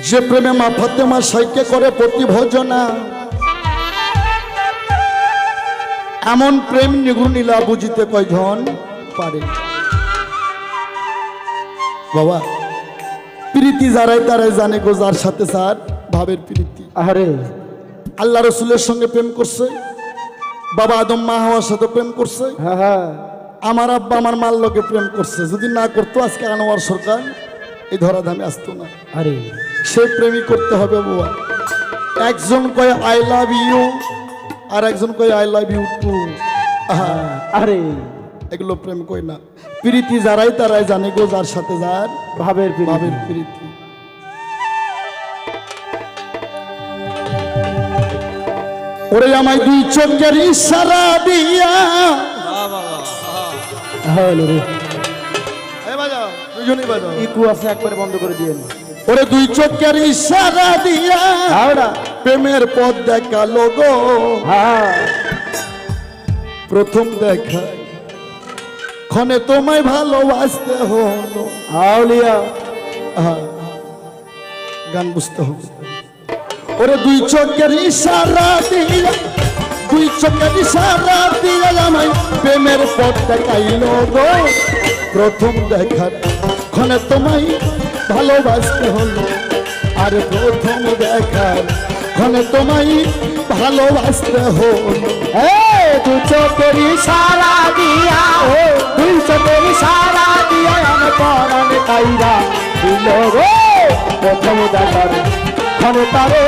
যে প্রেমে মা ফাতেমা সাইকে করে প্রতি ভোজনা, এমন প্রেম নিগুণ নীলা বুঝিতে কয়জন পারে। বাবা প্রীতি যারাই তারাই জানে গো, যার সাথে স্যার ভাবের প্রীতি। আরে আল্লাহ রসুলের সঙ্গে প্রেম করছে, বাবা আদম মা হাওয়ার সাথে প্রেম করছে, হ্যাঁ হ্যাঁ, আমার আব্বা আমার মার লোকে প্রেম করছে। যদি না করতো আজকে আনোয়ার সরকার এই ধরাধামে আসতো না। আরে সে প্রেমই করতে হবে বাবা। একজন কয় আই লাভ ইউ, আর একজন কয় আই লাভ ইউ টু। আরে এগুলো প্রেম কই না। প্রীতি যারাই তারাই জানে গো, যার সাথে যার ভাবের ভাবের প্রীতি। ওরে আমায় দুই চোখের ইশারা দিয়া, হ্যালো রে, বাজাও দুজনই বাজাও, ইকু আছে একবারে বন্ধ করে দিয়েন। ওরে দুই চোখের ইশারা দিয়া হাওড়া প্রেমের পথ দেখালো গো। হ্যাঁ, প্রথম দেখা ক্ষণে তোমায় ভালোবাসতে হলো। আউলিয়া গান বুঝতে হবে। ওরে দুই চোখের ইশারা দিয়া, দুই চোখের ইশারা দিয়া আমায় প্রেমের পথ দেখাইলো গো। প্রথম দেখার ক্ষণে তোমায় ভালোবাসতে হলো, আর প্রথম দেখার ক্ষণে তোমায় ভালোবাসতে হলো। দুই চোখের ইশারা দিয়া, দুই চোখের ইশারা দিয়া আমার পরাণ কাইরা দিল রে। প্রথম দেখার ক্ষণে তারে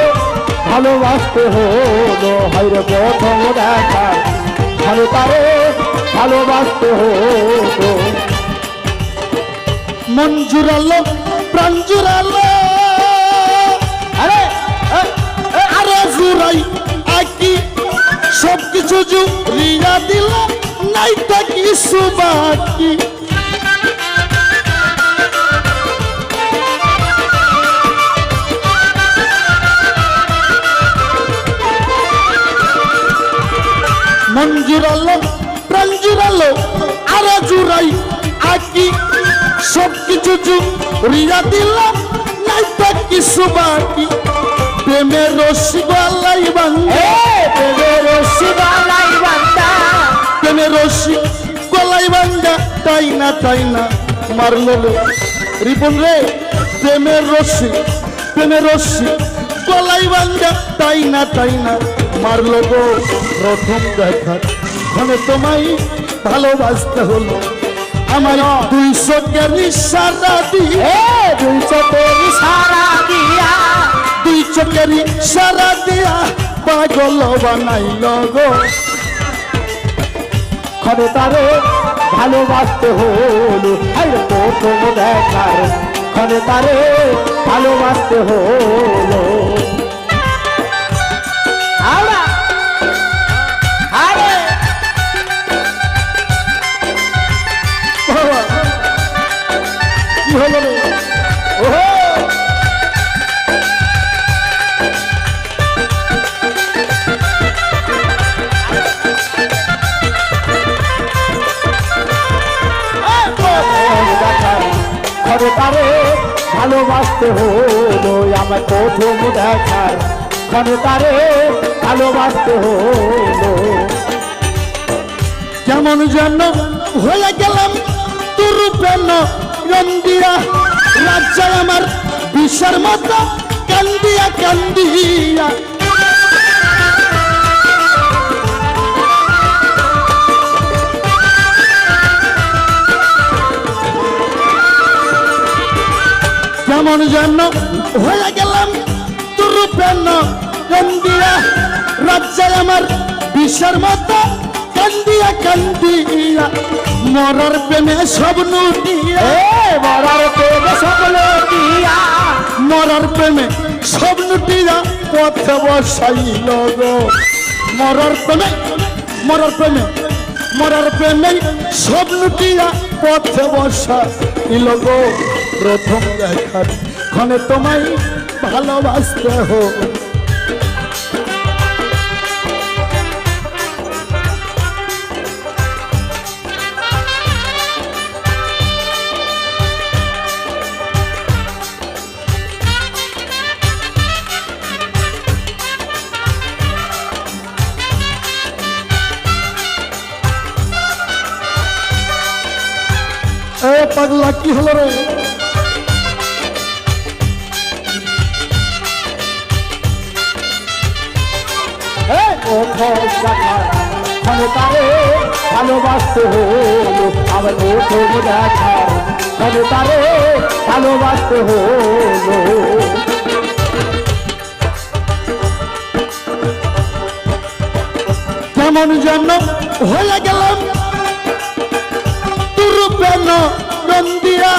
ভালোবাসতে হলো, হাইরে প্রথম দেখার ক্ষণে তারে ভালোবাসতে হলো। মন জুড়ালো প্রাণ জুড়ালো, আরে আরে জুড়াই আকি সবকিছু জুড়িয়া দিল, নাই তা কিছু বাকি। মন জুড়ালো প্রাণ জুড়ালো, আরে জুড়াই আকি সবকিছু জুড়িয়া দিল, নাই তা কিছু বাকি। প্রেমের রশি গলাই বান্ধা, প্রেমের রশি গলাই বান্ধা, প্রেমের রশি গলাই বান্ধা, তাই না তাই না মারলো রিপন রে। প্রেমের রশি, প্রেমের রশি গলাই বান্ধা, তাই না তাই না মারলো গো। প্রথম দেখার ক্ষণে তোমায় ভালোবাসতে হলো, আমার দুই চোখের ইশারা দিয়ে, দুই চোখের ইশারা দিয়া, দুই চোখের ইশারা দিয়া পাগল বানাইল গো। ক্ষণে তারে ভালোবাসতে হলো, হাইরে প্রথম দেখার ক্ষণে তারে ভালোবাসতে হলো। আরে আরে বাবা, কি হলো রে? ওহো, ক্ষণে তারে ভালোবাসতে হলো, আমার প্রথম দেখার ক্ষণে তারে ভালোবাসতে হলো। কেমন যেন হয়ে গেলাম তোর প্রেম রন্দিয়া, রাজ্যা আমার বিষের মতো কান্দিয়া কান্দিয়া। কেমন যেন হয়ে গেলাম তোর প্রেম রন্দিয়া, রাজ্যা আমার বিষের মতো কান্দিয়া কান্দিয়া। মরার প্রেমে সব নুটিয়া, মরার প্রেমে সব লুটিয়া, মরার প্রেমে সব নুটিয়া পথে বসাইল গো। মরার প্রেমে, মরার প্রেমে, মরার প্রেমে সব নুটিয়া পথে বসাইল গো। প্রথম দেখার ক্ষণে তোমায় ভালোবাসতে হলো, পাগলা কি হলো রে? প্রথম দেখার ক্ষণে তারে ভালোবাসতে হলো আমার প্রথম দেখার ক্ষণে তারে ভালোবাসতে হলো। কেমন যেন হয়ে গেলাম তুরুপেন নন্দিয়া,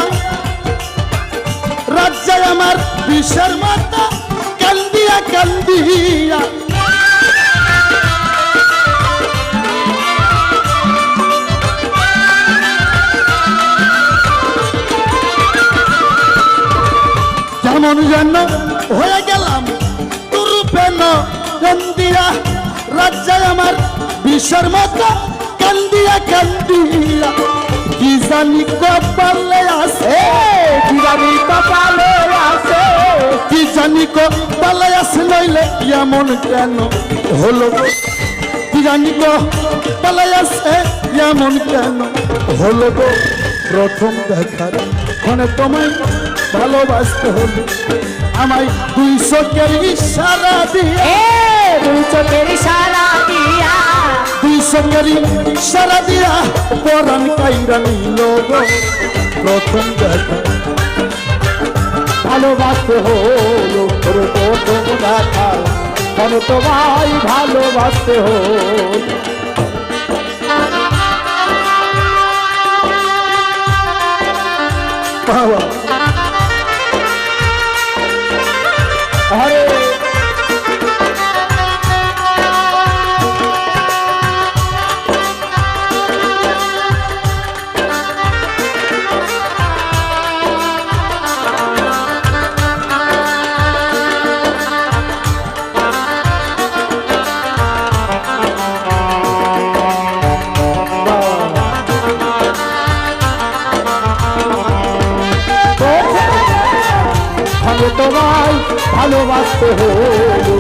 রাজ্যে আমার বিষের মাতা কান্দিয়া কান্দিয়া। কেমন যেন হয়ে গেলাম তুরুপেন নন্দিয়া, রাজ্যে আমার বিষের মাতা কান্দিয়া কান্দিয়া। কি জানি কপালে আছে, কি জানি কপালে আছে, কি জানি কপালে আছে, নইলে এমন কেন হলো গো? কি জানি কপালে আছে, এমন কেন হলো গো? প্রথম দেখার ক্ষণে তোমায় ভালোবাসতে হলো, আমায় 200 চোখের ইশারা দিয়ে, দুই চোখের ইশারা দিয়া, 200 চোখের ইশারা দিয়া পরাণ কাইরা নিল গো। প্রথম দেখা ভালোবাসতে হলো প্রথম দেখার ক্ষণে তোমায় ভালোবাসতে হলো। বাবা আরে ক্ষণে তোমায় ভালোবাসতে হলো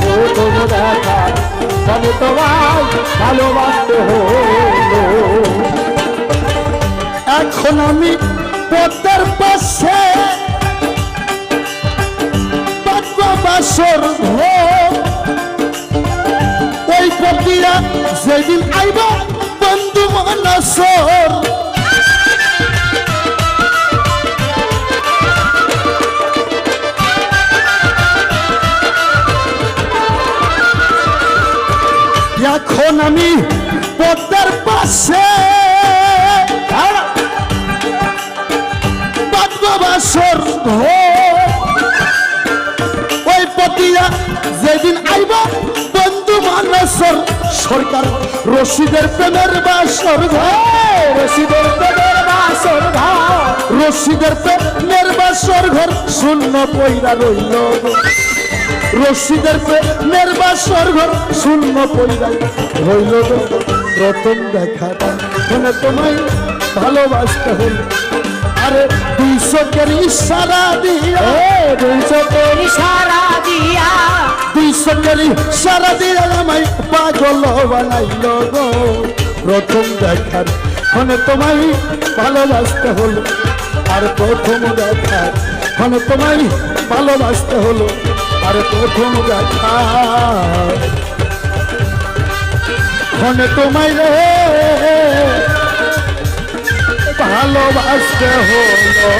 প্রথম দেখার ক্ষণে তোমায় ভালোবাসতে হলো। এখন আমি পদ্মার পাশে বাসর ঘর, ওই পদ্মিয়া যেদিন আইব বন্ধু মনসর। এখন আমি পদ্মার পাশে বাসর ঘর, ওই পতিয়া যেদিন আইব বন্ধু মানসর। সরকার রশিদের প্রেমের বাসর ঘর, রশিদের প্রেমের বাসর ঘর, রশিদের প্রেমের বাসর ঘর শূন্য পইরা রইল গো। রশিদের প্রেমের বাসর ঘর শূন্য পইরা রইল গো। প্রথম দেখা মনে তোমায় ভালোবাসতে হল, আরে 200 চোখের ইশারা দিয়া, দুই চোখের ইশারা দিয়া, 200 চোখের ইশারা দিয়া আমায় পাগল বানাইল গো। প্রথম দেখার মনে তোমায় ভালোবাসতে হলো, আর প্রথম দেখার মনে তোমায় ভালোবাসতে হলো, আর প্রথম দেখার মনে তোমায় রে ভালোবাসতে হলো।